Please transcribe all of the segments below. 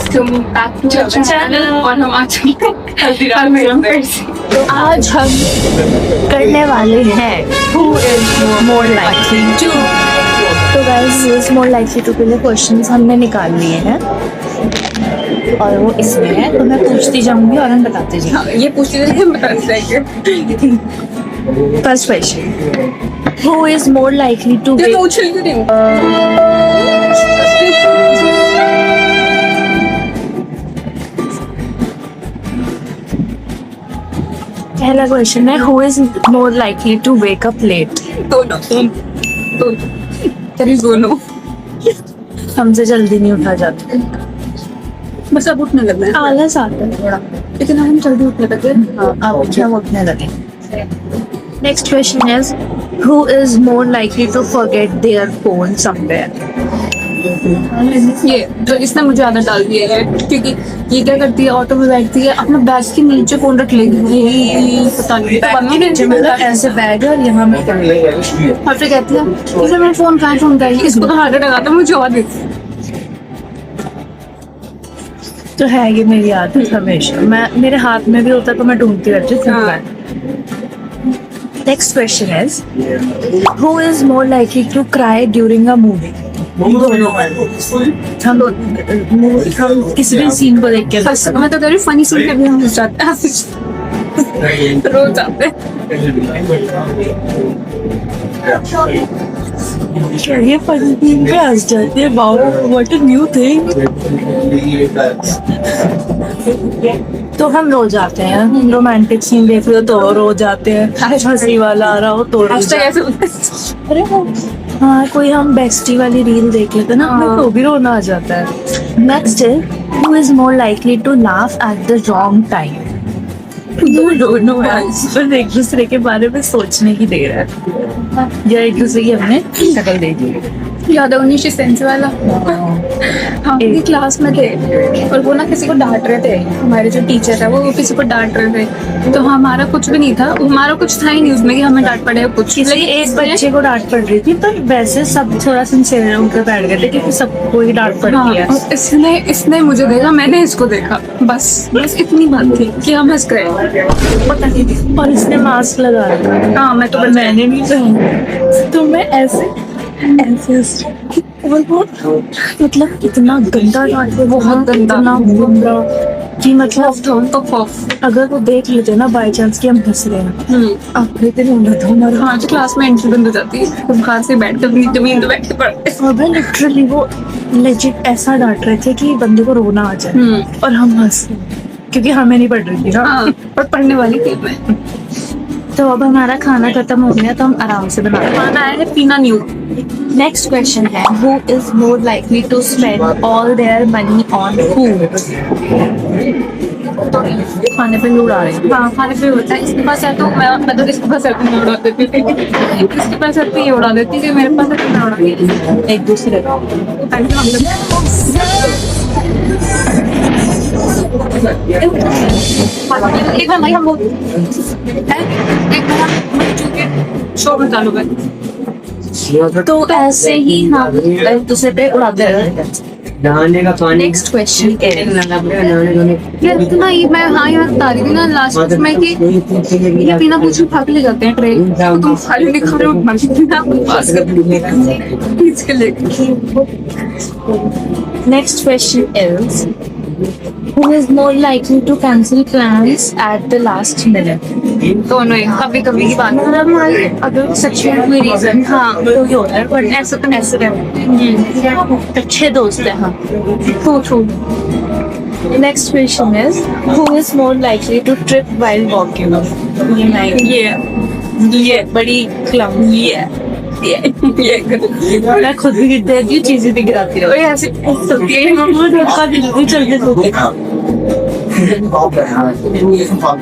welcome back to our channel और हम आज आज हम करने वाले हैं Who is more likely to। तो guys, is more likely to के लिए क्वेश्चंस हमने निकाल लिए हैं और वो इसमें है, तो मैं पूछती जाऊंगी और हम बताते जाएंगे। ये पूछते जाएंगे हम बताते जाएंगे। First question, Who is more likely to ये wake तो उछल क्यों रही हूँ? पहला क्वेश्चन है Who is more likely to wake up late। दोनों तेरी दोनों हमसे जल्दी नहीं उठा जाता, बस अब उठने लगना है, आलस आता है थोड़ा, लेकिन हम जल्दी उठने लगे। अब हम उठने लगे। Next question is Who is more likely to forget their phone somewhere। ये तो इसने मुझे आदत डाल दी है, क्योंकि ये क्या करती है, ऑटो में बैठती है, अपना बैग के नीचे फोन रख लेगी, पता नहीं तो बनने नीचे मतलब ऐसे बैग और यहाँ में कर लेगा और फिर कहती है इसलिए मेरा फोन कहाँ है, इसको तो हार्ट अटैक आता है, मुझे और देती। तो है ये मेरी आदत हमेशा, मैं मेरे हाथ में भी होता तो मैं ढूंढती रहती हूँ। Next question is Who is more likely to cry during a movie। हम किसी भी सीन को देख के मैं तो कह रही फनी सीन में भी हम जाते हैं, रोज आते हैं। ये फनी सीन पे हंस जाते हैं। Wow, what a new thing. तो हम रो जाते हैं, रोमांटिक सीन देख लो तो रो जाते हैं, हंसी वाला आ रहा हो तो रो जाते हैं। अरे हाँ, कोई हम बेस्टी वाली रील देख लेते ना, हमें तो भी रोना आ जाता है। नेक्स्ट है Who is more likely to laugh at the wrong time। दोनों पर एक दूसरे के बारे में सोचने की देर है, या एक दूसरे की हमने शक्ल देख ली। याद है 19 सेंस वाला, हम भी क्लास में थे और वो ना किसी को डांट रहे थे, हमारे जो टीचर है वो किसी को डांट रहे थे, तो हमारा कुछ भी नहीं था, हमारा कुछ था ही नहीं उसमें कि हमें डांट पड़े या कुछ, लेकिन एक बच्चे को डांट पड़ रही थी, तो वैसे सब थोड़ा सिंसियर होकर बैठ गए थे क्योंकि सबको ही डांट पड़ रही है। और इसने मुझे देखा, मैंने इसको देखा, बस इतनी बात थी कि हम हंस गए, पता नहीं। और इसने मास्क लगा रखा। हाँ मैं तो मैंने नहीं पहना, तो मैं ऐसे मतलब इतना गंदा डांट, बहुत गंदा, कि मतलब तो खौफ। अगर वो देख लेते ना बाई चांस कि हम हंस रहे हैं, अपने दिन होना था हमारा। हाँ जो क्लास में एंट्री बंद हो जाती है, तो बाहर से बैठ कर अपनी जमीन पे बैठ के पढ़ते। और लिटरली वो लेजिट ऐसा डांट रहे थे कि बंदे को रोना आ जाए, और हम हंस क्योंकि हमें नहीं पढ़ रही थी ना, पर पढ़ने वाली थी मैं। तो अब हमारा खाना खत्म हो गया, तो हम आराम से बना खाना है पीना न्यू। नेक्स्ट क्वेश्चन है Who is more likely to spend all their money on food। खाने पे उड़ा रहे हैं। हाँ खाने पे होता है, इसके पास है तो मैं मतलब इसके पास है तो मैं उड़ा देती थी, इसके पास है तो ये उड़ा देती थी, मेरे पास है तो मैं उड़ा देती थी एक दूसरे को। एक बार हम लोग एक बार हम शो में चालू कर, तो ऐसे ही हम एक दूसरे पे उड़ाते रहते हैं। नेक्स्ट क्वेश्चन इतना ही मैं हाँ ये बता रही थी ना लास्ट में कि ये बिना पूछे भाग ले जाते हैं ट्रे, तो तुम खाली नहीं खा रहे हो। Next question is Who is more likely to cancel plans at the last minute। दोनों ही कभी कभी की बात है, अगर सच में कोई रीजन हाँ तो ये होता है, पर ऐसा तो ऐसे अच्छे दोस्त हैं हम। True. Next question is Who is more likely to trip while walking। ये बड़ी क्लम ये मैं खुद भी गिरते हैं, चीजें भी गिराती रहती ऐसे चलते।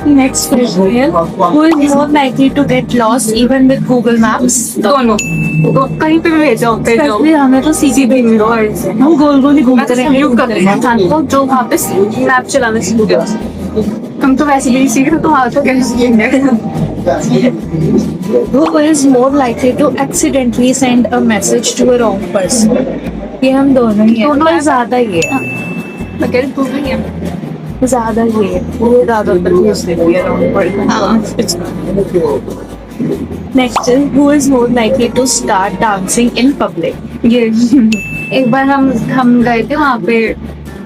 नेक्स्ट क्वेश्चन है Who is more likely to get lost even with Google Maps। दोनों कहीं पे भी भेजा होते हैं, हमें तो सीधी भी नहीं, हम गोल गोल ही घूमते रहेंगे। तो जो वहाँ पे मैप चलाना सीख गए, हम तो वैसे भी नहीं सीख रहे, तो वहाँ तो कैसे सीखेंगे। Who is more likely to accidentally send a message to a wrong person। ये हम दोनों ही हैं, पर ज्यादा ये है। मैं कह रही भूख नहीं है। ज्यादा ये ज्यादा confuse देती है next is who is more likely to start dancing in public. ये एक बार हम गए थे वहाँ पे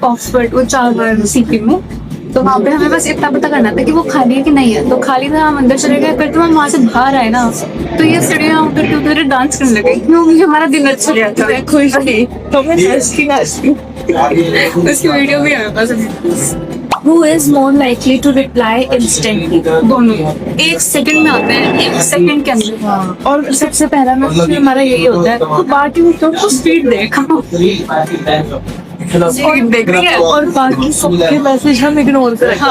ऑक्सफोर्ड वो 4 बार सिक्किम में, तो वहाँ पे हमें बस इतना पता करना था कि वो खाली है कि नहीं है। तो खाली था, हम अंदर चले गए, फिर तो हम वहाँ से बाहर आए ना, तो ये सीढ़ियाँ उतर के उतर डांस करने लगे, क्योंकि हमारा दिन अच्छा गया था। खुश थी तो मैं नाचती उसकी वीडियो भी है मेरे पास। Who is more likely to reply instantly? दोनों 1 सेकंड में आते हैं, 1 सेकंड के अंदर। और सबसे पहला मैसेज हमारा यही होता है, तो बाकी तो स्पीड देखा स्पीड देख रही है और बाकी सबके मैसेज हम इग्नोर कर रहे हैं।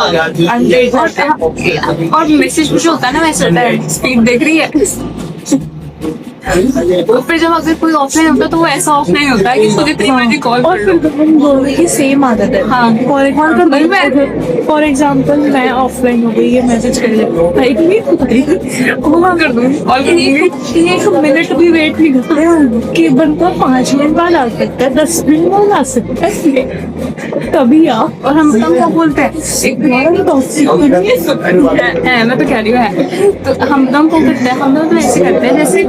और मैसेज कुछ होता है ना, वैसे होता है स्पीड देख रही है। और फिर जब अगर कोई ऑफलाइन होता है तो वो ऐसा ऑफलाइन होता है कि मुझे इतनी मर्जी कॉल और फिर हम दोनों की सेम आदत है। हाँ। फॉर एग्जाम्पल मैं ऑफलाइन हो गई, ये मैसेज कर वो कर दूँ और एक मिनट भी वेट नहीं करते हैं कि बंदा 5 मिनट बाद आ सकता है, 10 मिनट बाद आ सकता है, तभी आप। और हम क्या बोलते हैं, एक है मैं तो कह रही हूँ है, तो हम दम को करते हैं, हम लोग तो ऐसे करते हैं जैसे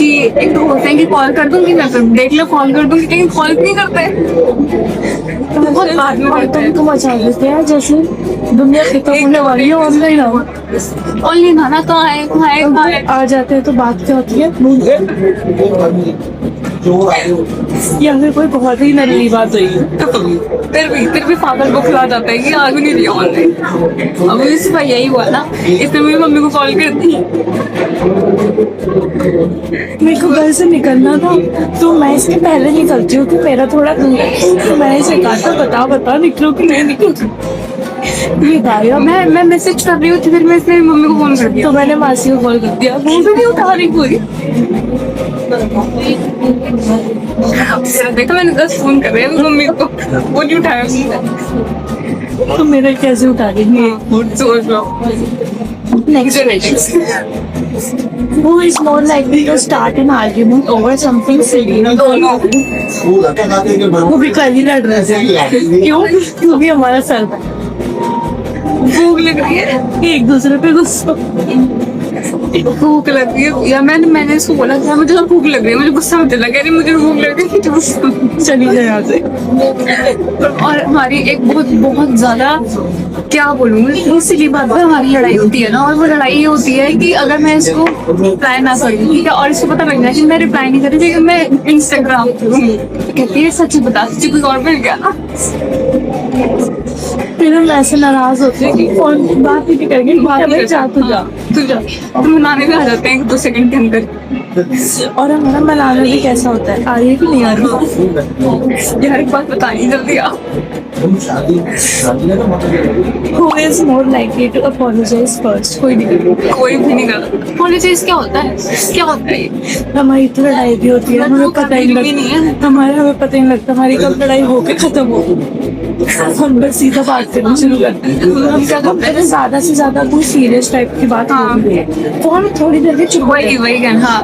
कि एक तो होते हैं कि कॉल कर दूंगी मैं, फिर देख लो कॉल कर दूंगी, लेकिन कॉल नहीं करते। तो बहुत बाद में करते हैं। तुम मचा देते हैं जैसे दुनिया खत्म होने वाली है, ऑनलाइन आओ ऑनलाइन आना तो आए आ जाते हैं तो बात क्या होती है, या फिर कोई बहुत ही नल्ली बात हुई है, फिर भी पागल को खिला जाता है कि आ भी नहीं रही ऑनलाइन। अब इस पर यही हुआ ना, इसने मेरी मम्मी को कॉल कर दी। मेरे को घर से निकलना था तो मैं इसके पहले निकलती हूँ कि मेरा थोड़ा दूर है, तो मैं इसे कहा था बता निकलो कि नहीं निकलो। ये गाया मैं मैसेज कर रही हूँ, फिर मैं इसने मम्मी को फोन कर दिया, तो मैंने मासी को कॉल कर दिया, वो भी नहीं उठा रही कोई। देखा मैंने 10 फोन कर रहे हैं मम्मी को, वो नहीं उठाया। तो मेरा कैसे उठा देंगे? सोच लो। Next, who is more likely to start an argument over something silly? दोनों। वो भी कल ही लड़ रहे थे। क्यों? क्योंकि हमारा सर भूख लग रही है, एक दूसरे पे गुस्सा। भूख लग रही है, या मैंने इसको बोला था मुझे तो भूख लग रही है, मुझे गुस्सा मत लगा, अरे मुझे भूख लग रही है, चली जाए यहाँ से। और हमारी एक बहुत ज्यादा क्या बोलूँ, सिली बात पर हमारी लड़ाई होती है ना, और वो लड़ाई ये होती है कि अगर मैं इसको रिप्लाई ना करूँ, ठीक है, और इसको पता लग जाए कि मैं रिप्लाई नहीं कर रही, लेकिन मैं इंस्टाग्राम कहती है सच्ची बता, सच्ची कुछ और मिल गया। फिर हम ऐसे नाराज होते हैं कि कौन बात ही नहीं करेंगे, तू जा तो मनाने में आ जाते हैं 2 सेकंड के अंदर। और हमारा मनाना भी कैसा होता है, आ रही है कि नहीं आ रही? यार एक बात बतानी जल्दी आ। Who is more likely to apologize first? कोई भी नहीं करता। Apologize क्या होता है ये? हमारी तो लड़ाई भी होती है, हमें पता ही नहीं लगता, हमें पता ही नहीं लगता हमारी कब लड़ाई होके खत्म हो। हम बस सीधा बात करना शुरू करते हैं। हम क्या करते हैं, ज्यादा से ज्यादा कोई सीरियस टाइप की बात हो रही है तो हम थोड़ी देर में चुप वही कहना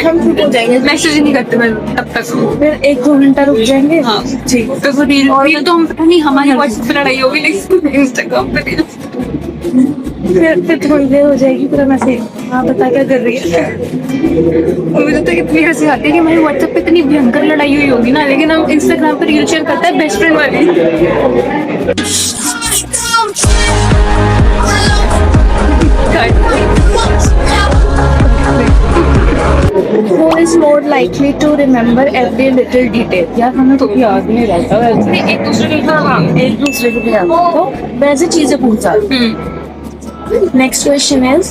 हम चुप हो जाएंगे, मैसेज नहीं करते तब तक, फिर 1-2 घंटा रुक जाएंगे। हाँ ठीक, तो वो रील तो हम पता नहीं हमारी व्हाट्सएप पे लड़ाई होगी, लेकिन इंस्टाग्राम पे रील, फिर थोड़ी देर हो जाएगी, फिर हम ऐसे हाँ बता क्या कर रही है। मुझे तो कितनी हंसी आती है कि हमारी व्हाट्सएप पे इतनी भयंकर लड़ाई हुई होगी ना, लेकिन हम इंस्टाग्राम पे रील शेयर करते हैं बेस्ट फ्रेंड वाली। Who is more likely to remember every little detail? यार हमें तो याद नहीं रहता वैसे, एक दूसरे को याद तो वैसे चीजें पूछा। Next question is,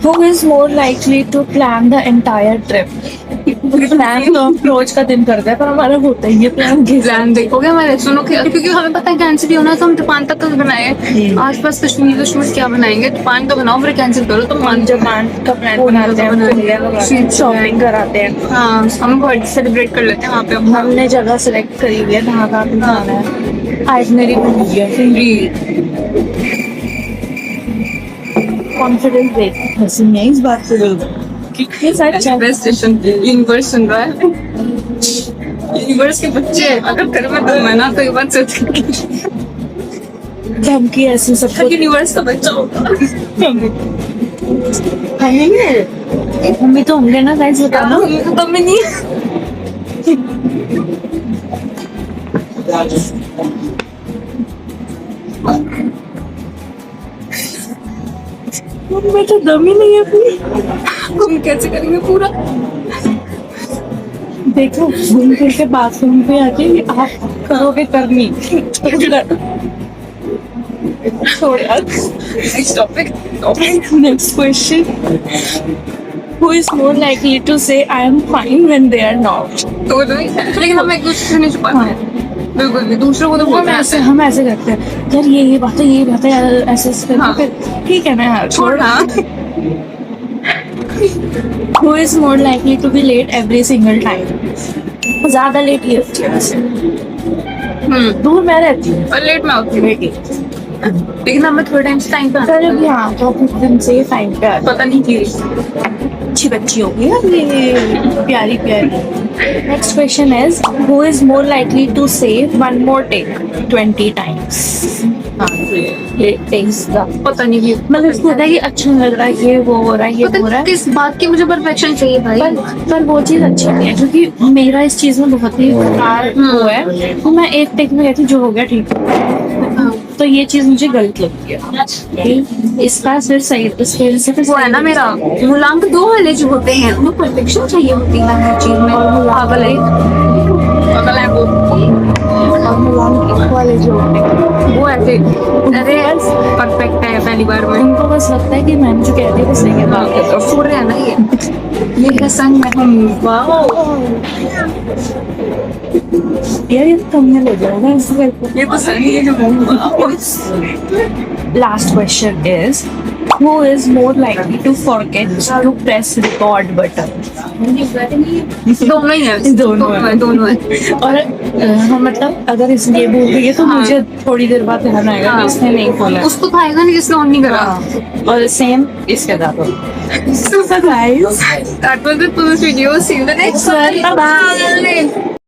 who is more likely to plan the entire trip? Plan तो रोज का दिन करते हैं, पर हमारा होता ही है प्लान। देखोगे हमारे सुनो, क्योंकि हमें पता है कैंसिल ही होना, तो हम जापान तक बनाए, आसपास कश्मीर क्या बनाएंगे, जापान तो बनाओ फिर कैंसिल करो, तो जापान का प्लान बनाते हैं, शॉपिंग कराते हैं। हाँ हम बर्थडे सेलिब्रेट कर लेते हैं वहाँ पे। हमने जगह सेलेक्ट करी हुई है कहाँ पे जाना है, आइटनरी बनी है, कॉन्फिडेंस देख हंसी है इस बात से। बेस्ट यूनिवर्स सुन रहा है। यूनिवर्स के बच्चे अगर घर में दम है ना तो ये बात सच है। धमकी ऐसी सबको यूनिवर्स का बच्चा होगा। मम्मी तो होंगे ना गाइस, बता दो। तो मैं नहीं मम्मी तो दम ही नहीं है अपनी। हम कैसे करेंगे पूरा। देखो घूम फिर के बाथरूम पे आके आप करोगे करनी। छोड़ यार। Next topic. Next question. Who is more likely to say I am fine when they are not? तो लेकिन हम एक दूसरे से नहीं छुपाते। बिल्कुल भी दूसरों को तो बोलते हैं। हम ऐसे करते हैं यार, ये बात है यार, ऐसे ऐसे करके हाँ। फिर ठीक है ना यार, छोड़। हाँ। Who is more likely to be late every single time? ज्यादा लेट ये होती है वैसे। दूर मैं रहती हूँ और लेट में होती हूँ। लेकिन अब मैं थोड़े टाइम से टाइम पे आती पर अभी हाँ तो कुछ दिन से टाइम पे हूँ। पता नहीं क्यों। अच्छी बच्ची होगी यार ये, प्यारी प्यारी। Next question is who is more likely to say one more take 20 times? ये टेक्स का पता नहीं क्यों। मतलब इसको होता है कि अच्छा लग रहा है, ये वो हो रहा है, ये पता हो रहा नहीं है। किस बात की मुझे परफेक्शन चाहिए भाई। पर वो चीज अच्छी नहीं है क्योंकि मेरा इस चीज में बहुत ही बेकार वो है, तो मैं एक टेक में कहती हूँ जो हो गया ठीक है। तो ये चीज मुझे गलत लगती है। इसका सिर्फ सही, इसकी वजह से वो है ना मेरा मूलांक 2 वाले जो होते हैं उन्हें परफेक्शन चाहिए होती है हर चीज में। पागल है। पागल है वो। और मूलांक एक वाले जो होते हैं वो ऐसे अरे परफेक्ट है पहली बार में। उनको बस लगता है कि मैंने जो कहती है वो सही है। फूल रहे हैं ना ये मेरे संग में हम। यार ये कम ले जाएगा इससे। ये तो सही है जो Last question is who is more likely to forget to press record button? दोनों ही है। दोनों है। और हाँ मतलब अगर इस ये बोल रही है तो मुझे थोड़ी देर बाद ध्यान आएगा कि इसने नहीं खोला। उसको तो आएगा नहीं जिसने ऑन नहीं करा। और सेम इसके साथ। So guys, that was it for this video. See you in the next one. Bye.